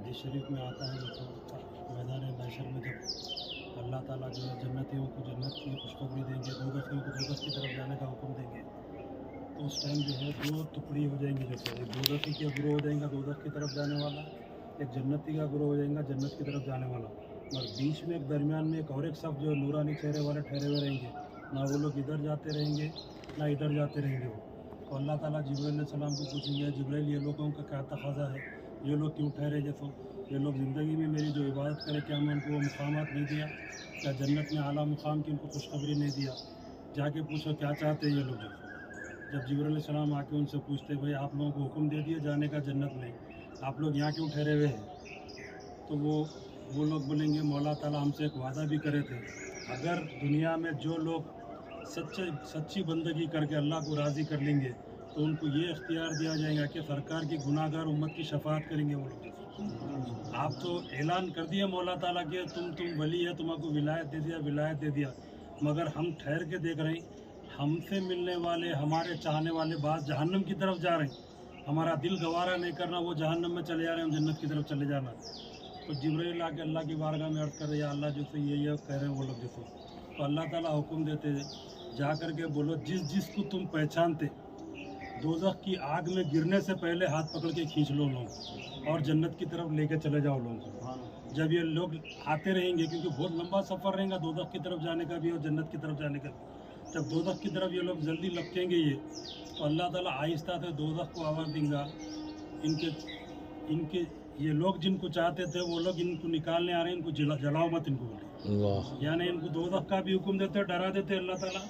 حدیث شریف میں آتا ہے جو میدان محشر میں جب اللہ تعالیٰ جو ہے جنتیوں کو جنت کی خوشخبری دیں گے، دوزخیوں کو دوزخ کی طرف جانے کا حکم دیں گے، تو اس ٹائم جو ہے دو ٹکڑی ہو جائیں گی، جیسے ایک دوزخی کا گروہ ہو جائے گا دوزخ کی طرف جانے والا، ایک جنتی کا گروہ ہو جائے گا جنت کی طرف جانے والا، اور بیچ میں ایک درمیان میں ایک اور ایک صف جو نورانی چہرے والے ٹھہرے ہوئے رہیں گے، نہ وہ لوگ ادھر جاتے رہیں گے نہ ادھر جاتے رہیں گے وہ. تو اللہ تعالیٰ جبرائیل علیہ السلام کو پوچھیں گے، جبرائیل یہ لوگوں کا کیا تقاضا ہے، یہ لوگ کیوں ٹھہرے، جیسے یہ لوگ زندگی میں میری جو عبادت کرے کیا میں ان کو وہ مقامات نہیں دیا، کیا جنت میں اعلیٰ مقام کی ان کو خوشخبری نہیں دیا، جا کے پوچھو کیا چاہتے ہیں یہ لوگ. جب جبرائیل علیہ السلام آ کے ان سے پوچھتے بھائی آپ لوگوں کو حکم دے دیا جانے کا جنت میں، آپ لوگ یہاں کیوں ٹھہرے ہوئے ہیں، تو وہ لوگ بولیں گے مولا تعالیٰ ہم سے ایک وعدہ بھی کرے تھے، اگر دنیا میں جو لوگ سچی بندگی کر کے اللہ کو راضی کر لیں گے تو ان کو یہ اختیار دیا جائے گا کہ سرکار کی گناہ گار امت کی شفاعت کریں گے وہ لوگ. آپ تو اعلان کر دیے مولا تعالیٰ کے تم ولی ہے، تمہیں کو ولایت دے دیا، مگر ہم ٹھہر کے دیکھ رہے ہیں ہم سے ملنے والے ہمارے چاہنے والے بعض جہنم کی طرف جا رہے ہیں، ہمارا دل گوارا نہیں کرنا، وہ جہنم میں چلے جا رہے ہیں، ہم جنت کی طرف چلے جانا. تو جبرائیل آ کے اللہ کی بارگاہ میں عرض کر رہے یا اللہ جیسے یہ کہہ رہے ہیں وہ لوگ جیسے، تو اللہ تعالیٰ حکم دیتے جا کر کے بولو جس کو تم پہچانتے دوزخ کی آگ میں گرنے سے پہلے ہاتھ پکڑ کے کھینچ لو لوگ اور جنت کی طرف لے کے چلے جاؤ لوگوں کو. جب یہ لوگ آتے رہیں گے کیونکہ بہت لمبا سفر رہے گا دوزخ کی طرف جانے کا بھی اور جنت کی طرف جانے کا بھی، جب دوزخ کی طرف یہ لوگ جلدی لپکیں گے تو اللہ تعالیٰ آہستہ سے دوزخ کو آواز دیں گا ان کے یہ لوگ جن کو چاہتے تھے وہ لوگ ان کو نکالنے آ رہے ہیں، ان کو جلاؤ مت ان کو بولے، یعنی ان کو دوزخ کا بھی حکم دیتے ڈرا دیتے اللہ تعالیٰ.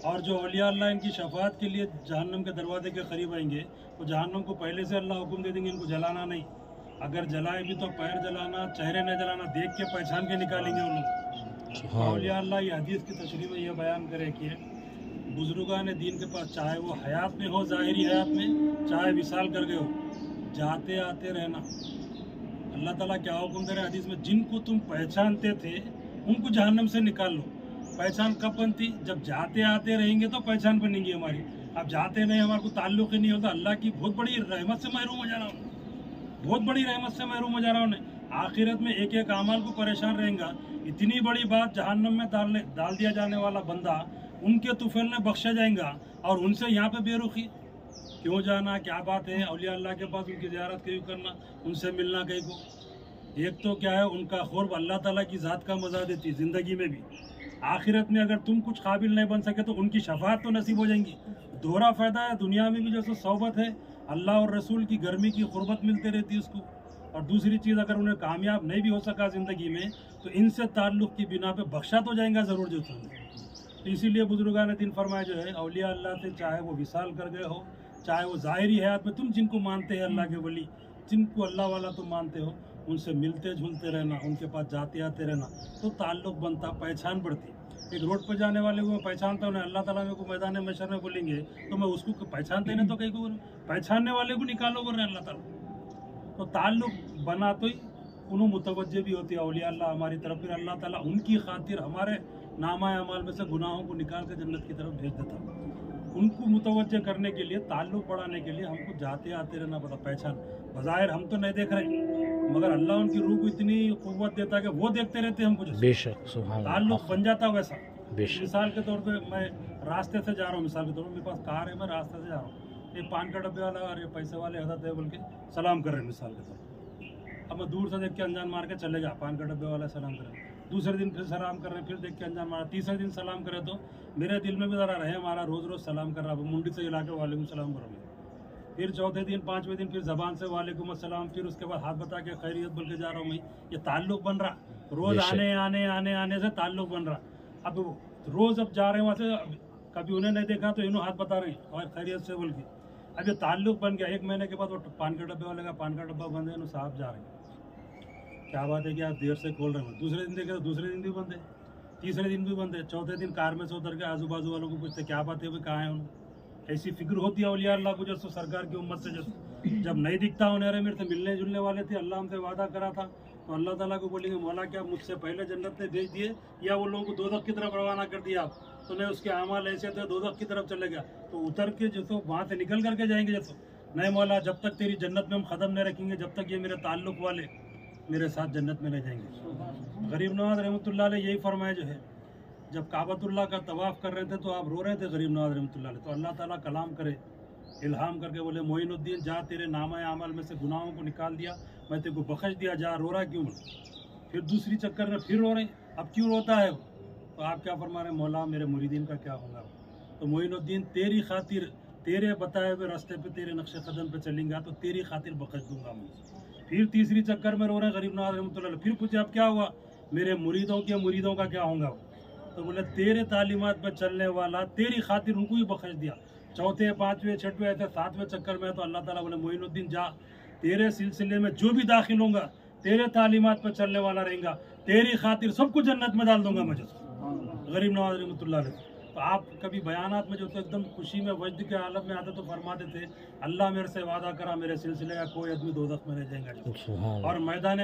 اور جو اولیاء اللہ ان کی شفاعت کے لیے جہنم کے دروازے کے قریب آئیں گے وہ جہنم کو پہلے سے اللہ حکم دے دیں گے ان کو جلانا نہیں، اگر جلائے بھی تو پیر جلانا، چہرے نہ جلانا، دیکھ کے پہچان کے نکالیں گے وہ لوگ. اولیاء اللہ یہ حدیث کی تشریح میں یہ بیان کرے کہ بزرگان دین کے پاس چاہے وہ حیات میں ہو ظاہری حیات میں، چاہے وصال کر گئے ہو، جاتے آتے رہنا. اللہ تعالیٰ کیا حکم دے رہے حدیث میں، جن کو تم پہچانتے تھے ان کو جہنم سے نکال لو. پہچان کب بنتی؟ جب جاتے آتے رہیں گے تو پہچان بنیں گی ہماری. اب جاتے نہیں، ہمارے کو تعلق ہی نہیں ہوتا، اللہ کی بہت بڑی رحمت سے محروم ہو جا رہا ہوں، بہت بڑی رحمت سے محروم ہو جا رہا ہوں. آخرت میں ایک ایک اعمال کو پریشان رہیں گا. اتنی بڑی بات جہنم میں ڈال دیا جانے والا بندہ ان کے طفیل میں بخشا جائیں گا اور ان سے یہاں پہ بے رخی کیوں جانا، کیا بات ہے اولیاء اللہ کے پاس ان کی زیارت کیوں کرنا، ان سے ملنا کہیں کو. ایک تو کیا ہے ان کا قرب اللہ تعالیٰ کی ذات کا مزہ دیتی زندگی میں بھی، آخرت میں اگر تم کچھ قابل نہیں بن سکے تو ان کی شفاعت تو نصیب ہو جائیں گی. دوہرا فائدہ ہے، دنیا میں بھی جیسے صحبت ہے، اللہ اور رسول کی گرمی کی قربت ملتے رہتی ہے اس کو. اور دوسری چیز اگر انہیں کامیاب نہیں بھی ہو سکا زندگی میں تو ان سے تعلق کی بنا پہ بخشا تو جائیں گا ضرور جو تم. تو اسی لیے بزرگان دین فرمایا جو ہے اولیاء اللہ سے چاہے وہ وصال کر گئے ہو، چاہے وہ ظاہری حیات میں تم جن کو مانتے ہیں اللہ کے ولی، جن کو اللہ والا تم مانتے ہو، ان سے ملتے جھلتے رہنا، ان کے پاس جاتے آتے رہنا تو تعلق بنتا، پہچان بڑھتی. ایک روڈ پہ جانے والے کو میں پہچانتا ہوں، اللہ تعالیٰ میں کو میدان محشر میں بولیں گے تو میں اس کو پہچانتے نہیں تو کہیں کو پہچاننے والے کو نکالو بول رہے ہیں اللہ تعالیٰ. تو تعلق بنا تو ہی انہوں متوجہ بھی ہوتی ہے اولیاء اللہ ہماری طرف، پھر اللہ تعالیٰ ان کی خاطر ہمارے نامہ اعمال میں سے گناہوں کو نکال کے جنت کی طرف بھیج دیتا. ان کو متوجہ کرنے کے لیے، تعلق بڑھانے کے لیے ہم کو جاتے آتے رہنا پڑتا. پہچان بظاہر ہم تو نہیں دیکھ رہے مگر اللہ ان کی روح کو اتنی قوت دیتا کہ وہ دیکھتے رہتے ہم کو، بے شک سبحان اللہ، تعلق بن جاتا ویسا. بے شک. مثال کے طور پہ میں راستے سے جا رہا ہوں، مثال کے طور پہ میرے پاس کار ہے، میں راستے سے جا رہا ہوں، یہ پان کا ڈبے والا اور یہ پیسے والے حضرت ہے بول کے سلام کر رہے ہیں مثال کے طور پہ. اب میں دور سے دیکھ کے انجان مار کے چلے گا، پان کا ڈبے والا سلام کر رہے ہیں، دوسرے دن پھر سلام کر رہے ہیں، پھر دیکھ کے انجان مارا، تیسرے دن سلام کرے تو میرے دل میں بھی ذرا رہے ہمارا روز روز سلام کر رہا، منڈی سے ہلا کے وعلیکم السلام کروں گے، پھر چوتھے دن پانچویں دن پھر زبان سے وعلیکم السلام، پھر اس کے بعد ہاتھ بتا کے خیریت بول کے جا رہا ہوں. میں یہ تعلق بن رہا، روز آنے سے تعلق بن رہا. اب روز اب جا رہے ہیں وہاں سے، کبھی انہیں نہیں دیکھا تو انہوں ہاتھ بتا رہے ہیں اور خیریت سے بول کے، اب یہ تعلق بن گیا. ایک مہینے کے بعد وہ پان کا ڈبے والے کا پان کا ڈبہ بند ہے، انہوں صاحب جا رہے ہیں، کیا بات ہے کہ آپ دیر سے کھول رہے ہیں. دوسرے دن دیکھے تو دوسرے دن بھی بند ہے، تیسرے دن بھی بند ہے، چوتھے دن کار میں سے اتر کے آزو بازو والوں کو پوچھتے کیا بات ہے بھائی کہاں ہیں انہوں. ایسی فکر ہوتی ہے اولیاء اللہ کو جیسے سرکار کی امت سے، جیسے جب نہیں دکھتا انہیں رہے میرے سے ملنے جلنے والے تھے، اللہ ہم سے وعدہ کرا تھا، تو اللہ تعالیٰ کو بولیں گے مولا کیا مجھ سے پہلے جنت نے بھیج دیے یا وہ لوگوں کو دوزخ کی طرف روانہ کر دیا آپ، تو نہیں اس کے اعمال ایسے تھے دوزخ کی طرف چلے گیا تو اتر کے جو تو وہاں سے نکل کر کے جائیں گے. جیسے نہیں مولا جب تک تیری جنت میں ہم قدم نہیں رکھیں گے جب تک یہ میرے تعلق والے میرے ساتھ جنت میں لے جائیں گے. غریب نواز رحمۃ اللہ علیہ یہی فرمایا جو ہے, جب کعبۃ اللہ کا طواف کر رہے تھے تو آپ رو رہے تھے غریب نواز رحمۃ اللہ علیہ, تو اللہ تعالیٰ کلام کرے, الہام کر کے بولے معین الدین جا, تیرے نامہ اعمال میں سے گناہوں کو نکال دیا, میں تیرے کو بخش دیا, جا, رو رہا کیوں؟ پھر دوسری چکر میں پھر رو رہے ہیں, اب کیوں روتا ہے وہ؟ تو آپ کیا فرما رہے ہیں, مولا میرے مریدین کا کیا ہوگا؟ تو معین الدین تیری خاطر, تیرے بتائے ہوئے راستے پہ, تیرے نقش قدم پہ چلیں گا تو تیری خاطر بخش دوں گا میں. پھر تیسری چکر میں رو رہے ہیں غریب نواز رحمۃ اللہ علیہ, پھر پوچھے اب کیا ہوا, میرے مریدوں کا کیا ہوگا؟ تو بولے تیرے تعلیمات پہ چلنے والا, تیری خاطر ان کو ہی بخش دیا. چوتھے, پانچویں, چھٹویں, ایسے ساتویں چکر میں تو اللہ تعالیٰ بولے معین الدین جا, تیرے سلسلے میں جو بھی داخل ہوں گا, تیرے تعلیمات پہ چلنے والا رہیں گا, تیری خاطر سب کو جنت میں ڈال دوں گا مجھے. غریب نواز رحمۃ اللہ علیہ. تو آپ کبھی بیانات میں جو ایک دم خوشی میں وجد کے عالم میں آتے تو فرماتے تھے, اللہ میرے سے وعدہ کرا میرے سلسلے کا کوئی آدمی دوزخ میں رہ جائے گا. اور میدان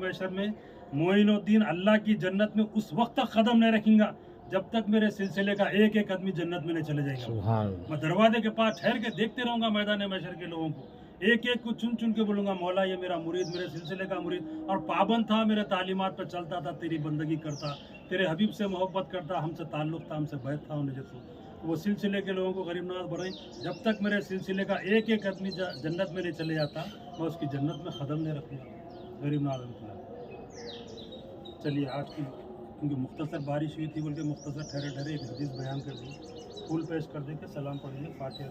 محشر میں معین الدین اللہ کی جنت میں اس وقت تک قدم نہیں رکھیں گا جب تک میرے سلسلے کا ایک ایک آدمی جنت میں نہیں چلے جائے گا. میں دروازے کے پاس ٹھہر کے دیکھتے رہوں گا میدان محشر کے لوگوں کو, ایک ایک کو چن چن کے بولوں گا, مولا یہ میرا مرید, میرے سلسلے کا مرید, اور پابند تھا, میرے تعلیمات پہ چلتا تھا, تیری بندگی کرتا, تیرے حبیب سے محبت کرتا, ہم سے تعلق تھا, ہم سے بیعت تھا انہیں جیسے. وہ سلسلے کے لوگوں کو غریب نواز بنائیں, جب تک میرے سلسلے کا ایک ایک آدمی جنت میں نہیں چلے جاتا, میں اس کی جنت میں قدم نہیں رکھوں گا. غریب نواز رحمۃ اللہ. چلیے آج کی کیونکہ مختصر بارش ہوئی تھی بول کے مختصر ٹھہرے ایک حدیث بیان کر دی, پھول پیش کر دے کے سلام پڑھیں گے, فاتحہ.